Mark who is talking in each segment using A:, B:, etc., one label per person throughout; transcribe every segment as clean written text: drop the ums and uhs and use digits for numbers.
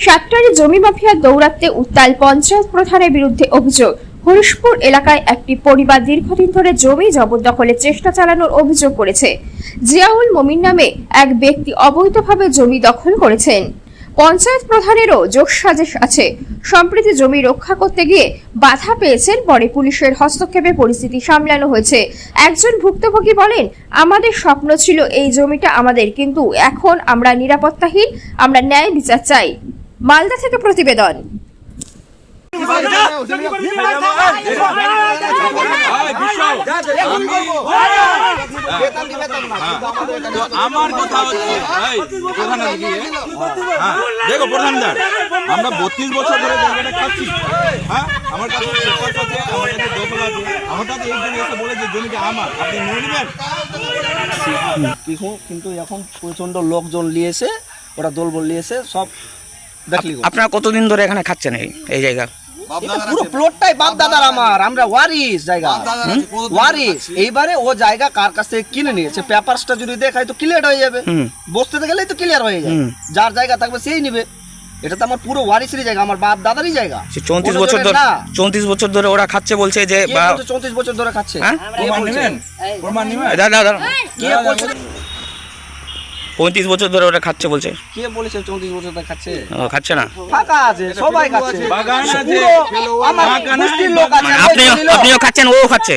A: সাতটারি জমি মাফিয়া দৌরাত্মে উত্তাল পঞ্চায়েত প্রধানের বিরুদ্ধে অভিযোগ। হরিশপুর এলাকায় একটি পরিবার দীর্ঘদিন ধরে জমি জবরদখলের চেষ্টা চালানোর অভিযোগ করেছে। জিয়াউল মমিন নামে এক ব্যক্তি অবৈধভাবে জমি দখল করেছেন। পঞ্চায়েত প্রধানেরও যোগসাজশ আছে। সম্প্রতি জমি রক্ষা করতে গিয়ে বাধা পেয়েছেন, পরে পুলিশের হস্তক্ষেপে পরিস্থিতি সামলানো হয়েছে। একজন ভুক্তভোগী বলেন, আমাদের স্বপ্ন ছিল এই জমিটা আমাদের, কিন্তু এখন আমরা নিরাপত্তাহীন, আমরা ন্যায় বিচার চাই। মালদা থেকে প্রতিবেদন।
B: আমার কথা হচ্ছে দেখো প্রধানদার, আমরা 32 বছর ধরে জায়গাটা খাচ্ছি। হ্যাঁ, আমার কাছে আমার কাছে একজন এসে বলে যে জমিটা আমার, আপনি নিয়ে নেবেন।
C: কিন্তু এখন প্রচন্ড লোকজন নিয়েছে, ওরা দলবল নিয়েছে সব। দেখলি
D: আপনারা কতদিন ধরে এখানে খাচ্ছেন এই জায়গা?
C: পুরো প্লটটাই বাপ দাদার আমার, আমরা ওয়ারিস জায়গা, ওয়ারিস। এইবারে ও জায়গা কার কাছ থেকে কিনে নিয়েছে, পেপারসটা যদি দেখায় তো ক্লিয়ার হয়ে যাবে, বসতে গেলেই তো ক্লিয়ার হয়ে যাবে। যার জায়গা থাকবে সেই নিবে। এটা তো আমার পুরো ওয়ারিসেরই জায়গা, আমার বাপ দাদারই জায়গা।
D: 34 বছর ধরে ওরা খাচ্ছে বলছে যে
C: 34 বছর ধরে খাচ্ছে।
B: প্রমাণ নেবেন?
C: কে বলছে?
D: 35 বছর ধরে ওরা খাচ্ছে বলছে।
C: কে বলেছে 34 বছর ধরে খাচ্ছে?
D: খাচ্ছে না,
C: ফাঁকা আছে, সবাই খাচ্ছে।
B: বাগান আছে,
C: আমার গোষ্ঠীর লোক আছে।
D: আপনিও খাচ্ছেন, ও খাচ্ছে,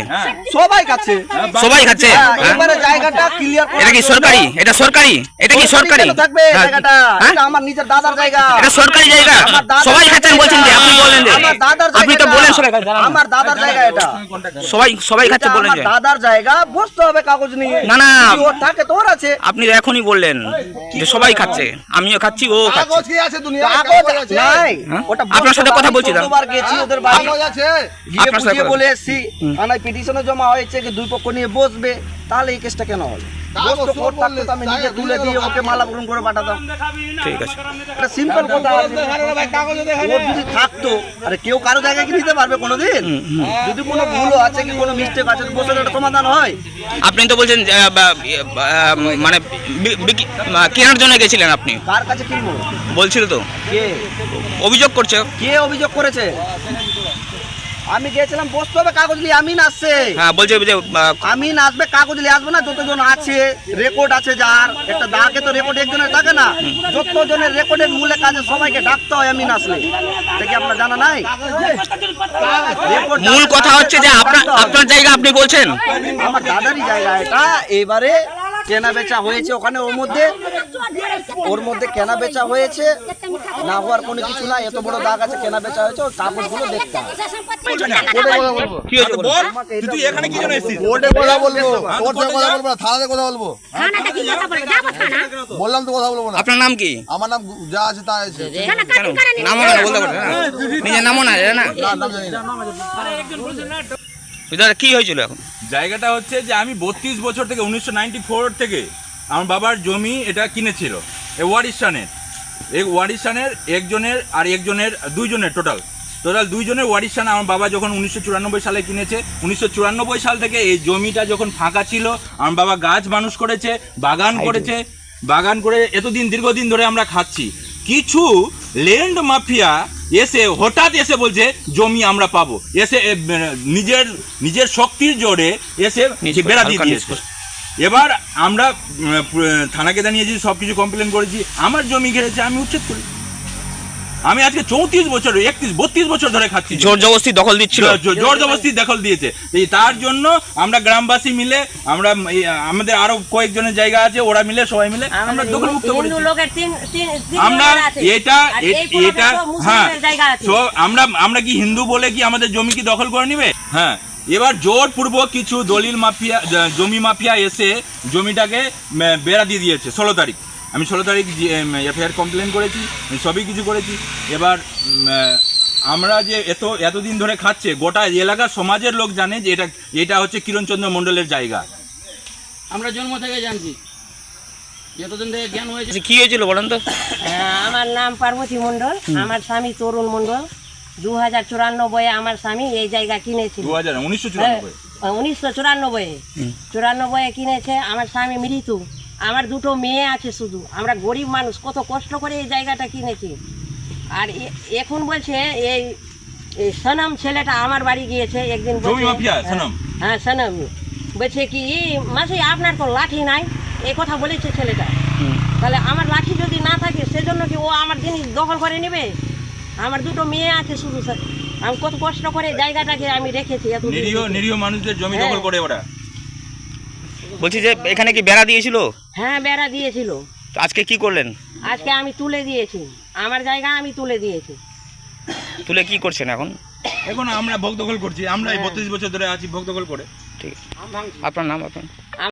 C: সবাই খাচ্ছে,
D: সবাই খাচ্ছে।
C: এবারে জায়গাটা ক্লিয়ার করে।
D: এটা কি সরকারি? এটা সরকারি? এটা কি সরকারি
C: থাকবে জায়গাটা? এটা আমার নিজের দাদার জায়গা।
D: এটা সরকারি জায়গা, সবাই খাচ্ছেন বলছেন যে, আপনি বলেন যে
C: আমার দাদার জায়গা।
D: আপনি তো বলেন
C: আমার দাদার জায়গা, এটা
D: সবাই খাচ্ছে বলেন যে
C: আমার দাদার জায়গা, বসতে হবে কাগজ নিয়ে।
D: না না,
C: ওর থাকে তোর আছে।
D: আপনি এখনই বললেন যে সবাই খাচ্ছে, আমিও খাচ্ছি, ও খাচ্ছে।
B: কাগজ কি আছে দুনিয়ায়?
C: কাগজ নাই। ওটা
D: আপনার সাথে কথা বলছি না,
C: কতবার গেছি ওদের বাড়ি,
B: কাগজ আছে।
C: গিয়ে বুঝিয়ে বলে এসেছি। থানায় পিটিশনও জমা হয়েছে যে দুই পক্ষ নিয়ে বসবে, তাহলে এই কেসটা কেন হবে? বসতো কোর্ট থাকতো তো আমি নিজে তুলে দিয়ে ওকে মালা পূরণ করে পাঠাতাম।
D: ঠিক আছে,
C: এটা সিম্পল কথা আছে। ওর যদি থাকতো, আরে কেউ কারো জায়গায় কি নিতে পারবে কোনোদিন? যদি কোনো ভুলও আছে কি কোনো মিস্টেক আছে, বসে একটা সমাধান হয়।
D: আপনি তো বলছেন মানে কেনার জন্য গেছিলেন আপনি,
C: কার কাছে কিনবো
D: বলছিল তো,
C: কে
D: অভিযোগ করছে।
C: কে অভিযোগ করেছে? আমি গেছিলাম, বসতে হবে কাগজ নিয়ে। আমি আসছে,
D: হ্যাঁ বলছে যে
C: আমি আসবে, কাগজ নিয়ে আসবে না। যতজন আছে রেকর্ড আছে, যার একটা দাগে তো রেকর্ড একজনের থাকে না, যতজনের রেকর্ডের মূলে কাজে সবাইকে ডাকতে হয় আমি আসলে। এটা কি আপনার জানা নাই?
D: মূল কথা হচ্ছে যে আপনার জায়গা আপনি বলছেন,
C: আমার দাদারই জায়গা এটা। এবারে কেনা বেচা হয়েছে ওখানে, ওর মধ্যে কেনা বেচা হয়েছে, না হওয়ার কোনো কিছু না। এত বড় দাগ আছে, কেনা বেচা হয়েছে, ওই কাগজগুলো দেখতে হবে।
B: তুই এখানে কি জন্য এসেছিস?
E: কোর্টে কথা বলবো, কোর্টে কথা বলবো না, থানাতে কথা বলবো। বললাম তো কথা বলবো না।
D: আপনার নাম কি?
E: আমার নাম যা আছে তা আছে।
D: নামও না বলতে পারবেন না, নিজের নামও না না,
E: নাম জানি না।
D: কি হয়েছিল এখন?
B: জায়গাটা হচ্ছে যে আমি 32 বছর থেকে 1994 থেকে আমার বাবার জমি এটা কিনেছিল। এই ওয়ারিশানের একজনের আর একজনের, দুইজনের টোটাল দুইজনের ওয়ারিশান। আমার বাবা যখন 1994 সালে কিনেছে, 1994 সাল থেকে এই জমিটা যখন ফাঁকা ছিল, আমার বাবা গাছ মানুষ করেছে, বাগান করে দীর্ঘদিন ধরে আমরা খাচ্ছি। কিছু ল্যান্ড মাফিয়া এসে হঠাৎ এসে বলছে জমি আমরা পাবো, এসে নিজের শক্তির জোরে এসে বেড়া দিয়ে দিয়েছে। এবার আমরা থানাকে জানিয়েছি, সব কিছু কমপ্লেন করেছি। আমার জমি ঘিরেছে, আমি উচ্ছেদ করি। আমি আজকে 32 বছর ধরে খাচ্ছি।
D: জোর জবরদস্তি দখল দিচ্ছিল,
B: জোর জবরদস্তি দখল দিয়েছে। তার জন্য আমরা গ্রামবাসী মিলে, আমরা আমাদের আরো কয়েকজনের জায়গা আছে, ওরা মিলে সবাই মিলে আমরা দখল মুক্ত করেছি। আমরা এটা হ্যাঁ, আমরা কি হিন্দু বলে কি আমাদের জমি কি দখল করে নিবে? হ্যাঁ, এবার জোরপূর্বক কিছু জমি মাফিয়া এসে জমিটাকে বেড়া দিয়ে দিয়েছে। 16 তারিখ আমি 16 তারিখ এফআইআর কমপ্লেন করেছি, সবই কিছু করেছি। এবার আমরা যে এতদিন ধরে খাচ্ছে, গোটা এলাকার সমাজের লোক জানে যে এটা হচ্ছে কিরণচন্দ্র মণ্ডলের জায়গা।
F: আমরা জন্ম থেকে জানছি, যতদিন থেকে জ্ঞান হয়েছে।
D: কি হয়েছিল বলেন তো?
G: আমার নাম পার্বতী মণ্ডল, আমার স্বামী তরুণ মণ্ডল। 2094 আমার স্বামী এই জায়গা কিনেছিল। 1994 কিনেছে। আমার স্বামী মৃত্যু, আমার দুটো মেয়ে আছে শুধু। আমরা গরিব মানুষ, কত কষ্ট করে এই জায়গাটা কিনেছি। আর এখন বলছে এই এই সনম ছেলেটা আমার বাড়ি গিয়েছে একদিন
B: জমি
G: বলছে-
B: মাফিয়া সনম।
G: হ্যাঁ সনম বলছে কি মাসি আপনার তো লাঠি নাই এই কথা বলেছে ছেলেটা। তাহলে আমার লাঠি যদি না থাকে সেজন্য কি ও আমার জিনিস দখল করে নেবে? আমার দুটো মেয়ে আছে শুধু স্যার, আমি কত কষ্ট করে জায়গাটাকে আমি রেখেছি এত
B: নিরীহ নিরীহ মানুষদের জমি
G: হ্যাঁ।
B: দখল করে ওরা।
D: বলছি যে এখানে কি বেড়া দিয়েছিল?
G: হ্যাঁ বেড়া দিয়েছিল,
D: তো আজকে কি করলেন?
G: আজকে আমি তুলে দিয়েছি, আমার জায়গা আমি তুলে দিয়েছি।
D: তুলে কি করছেন এখন?
B: এখন আমরা ভোগ দখল করছি, আমরা এই 32 বছর ধরে আছি ভোগ দখল করে।
D: ঠিক, আপনার নাম? আপনার